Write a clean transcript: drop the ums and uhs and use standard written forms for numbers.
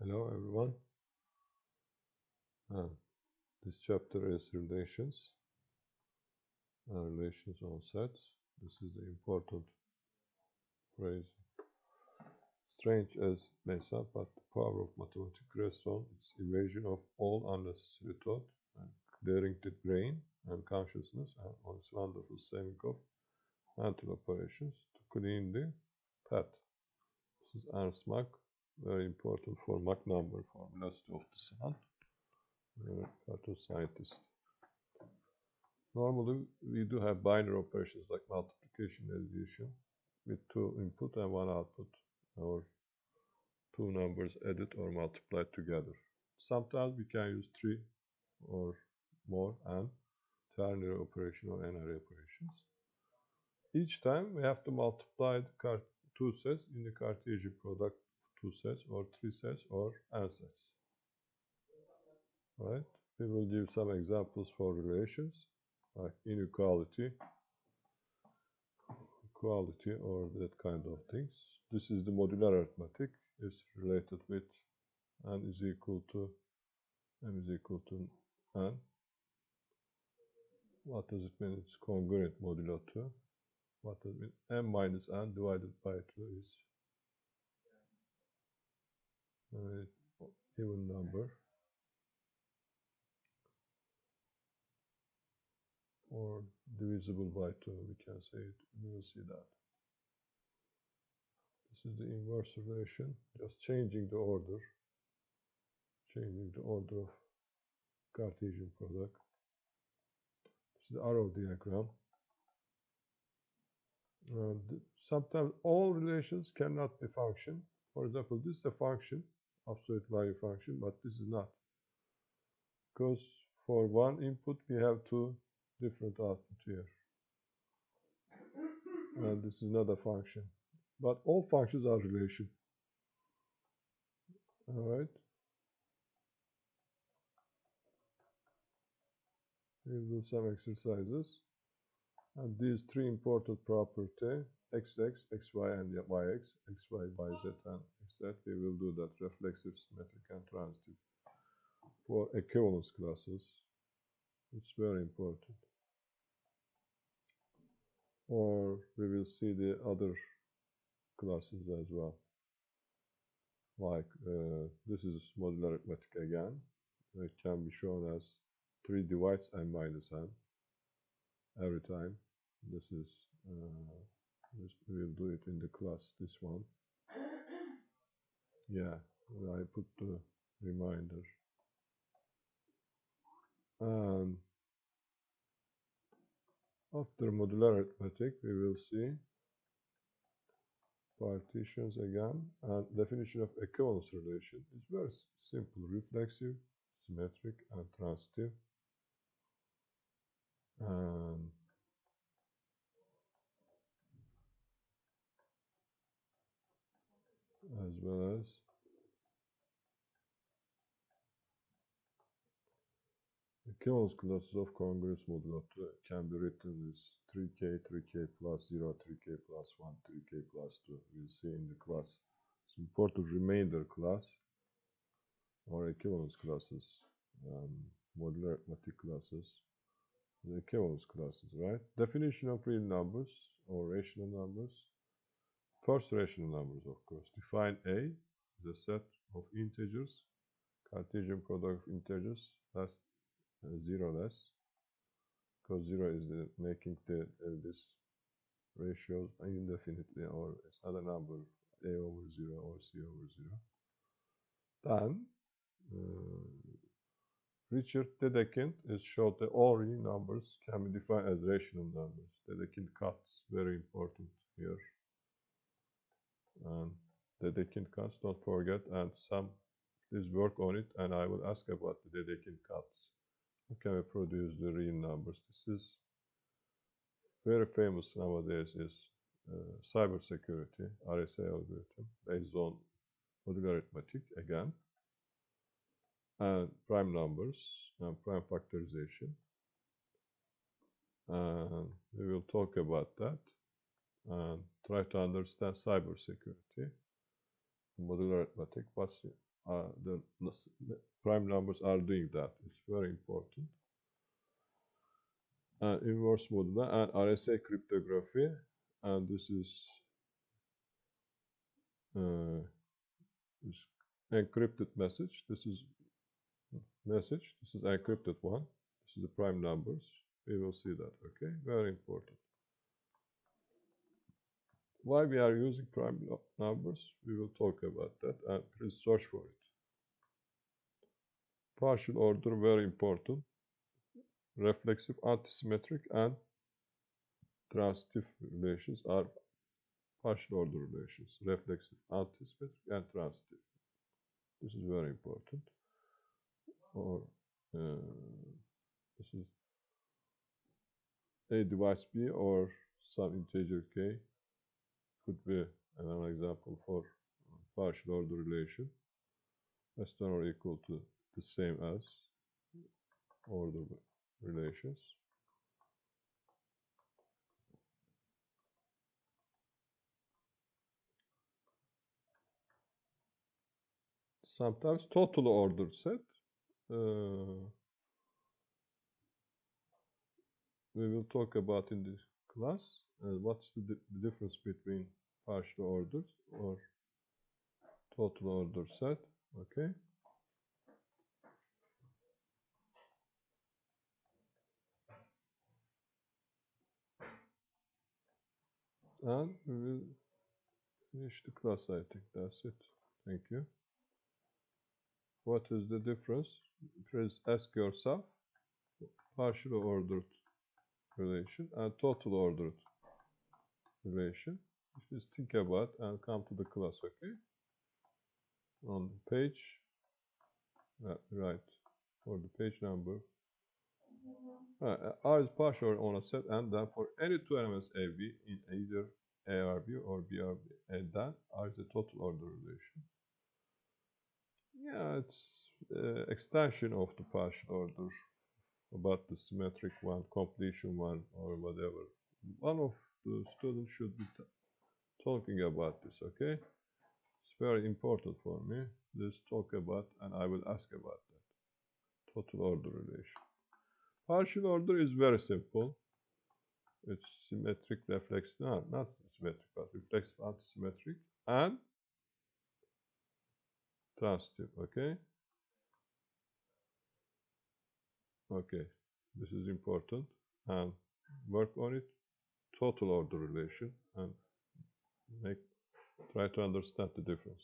Hello everyone. Uh, this chapter is relations on sets. This is the important phrase. Strange as it may sound, but the power of mathematics rests on its evasion of all unnecessary thought and clearing the brain and consciousness and on its wonderful saving of mental operations to clean the path. This is Ernst Mach, very important for Mach number for velocity of the sound. Cartoon scientist. Normally, we do have binary operations like multiplication and addition with two input and one output, or two numbers added or multiplied together. Sometimes we can use three or more and ternary operation or n-ary operations. Each time we have to multiply the two sets in the Cartesian product of two sets or three sets or n sets. Right? We will give some examples for relations like inequality, equality or that kind of things. This is the modular arithmetic. It's related with n is equal to m is equal to n. What does it mean? It's congruent modulo 2. What does it mean? M minus n divided by 2 is an even number, or divisible by 2, we can say it. We will see that. This is the inverse relation, just changing the order of Cartesian product. This is the arrow diagram. And sometimes all relations cannot be function. For example, this is a function, absolute value function, but this is not. Because for one input, we have two different output here. And this is not a function. But all functions are relation. All right. We'll do some exercises. And these three important properties, xx, xy, and yx, xy, yz, and xz, we will do that reflexive, symmetric, and transitive. For equivalence classes, it's very important. Or we will see the other classes as well. Like this is modular arithmetic again. It can be shown as 3 divides n minus n every time. This is, we will do it in the class, this one. Yeah, I put the reminder. And after modular arithmetic, we will see partitions again. And definition of equivalence relation is very simple: reflexive, symmetric, and transitive. And as well as equivalence classes of congruence modulo 2 can be written as 3k, 3k plus 0, 3k plus 1, 3k plus 2. We'll see in the class. It's important remainder class or equivalence classes, modular arithmetic classes, the equivalence classes, right? Definition of real numbers or rational numbers. First, rational numbers, of course. Define A as a set of integers, Cartesian product of integers, less 0 less, because 0 is making this ratios indefinitely, or it's not a number, a over 0 or c over 0. Then Richard Dedekind has showed that all real numbers can be defined as rational numbers. Dedekind cuts, very important here. And Dedekind cuts, don't forget, and please work on it, and I will ask about the Dedekind cuts. How can we produce the real numbers? This is very famous nowadays is cybersecurity, RSA algorithm, based on modular arithmetic again, and prime numbers and prime factorization. And we will talk about that and try to understand cybersecurity. modular arithmetic, what the prime numbers are doing that. It's very important. And inverse modular and RSA cryptography, and this is this encrypted message. This is message. This is encrypted one. This is the prime numbers. We will see that. Okay, very important. Why we are using prime numbers? We will talk about that, and please search for it. Partial order, very important. Reflexive, antisymmetric, and transitive relations are partial order relations. Reflexive, antisymmetric, and transitive. This is very important. Or this is A divides B or some integer k could be another example for partial order relation. Less than or equal to the same as order relations. Sometimes total order set. We will talk about in this class what's the difference between partial orders or total order set. Okay. And we will finish the class, I think. That's it. Thank you. What is the difference? Please ask yourself. Partial ordered relation and total ordered relation. Just think about and come to the class, okay? On the page, right, for the page number. R is partial on a set, and then for any two elements AB in either ARB or BRB, and then R is a total order relation. Yeah, it's extension of the partial order about the symmetric one, completion one, or whatever. One of the students should be talking about this, okay? It's very important for me. Let's talk about, and I will ask about that. Total order relation. Partial order is very simple. It's symmetric, reflexive, no, not symmetric, but reflexive, antisymmetric, and transitive, okay? Okay, this is important, and work on it. Total order relation, and try to understand the difference.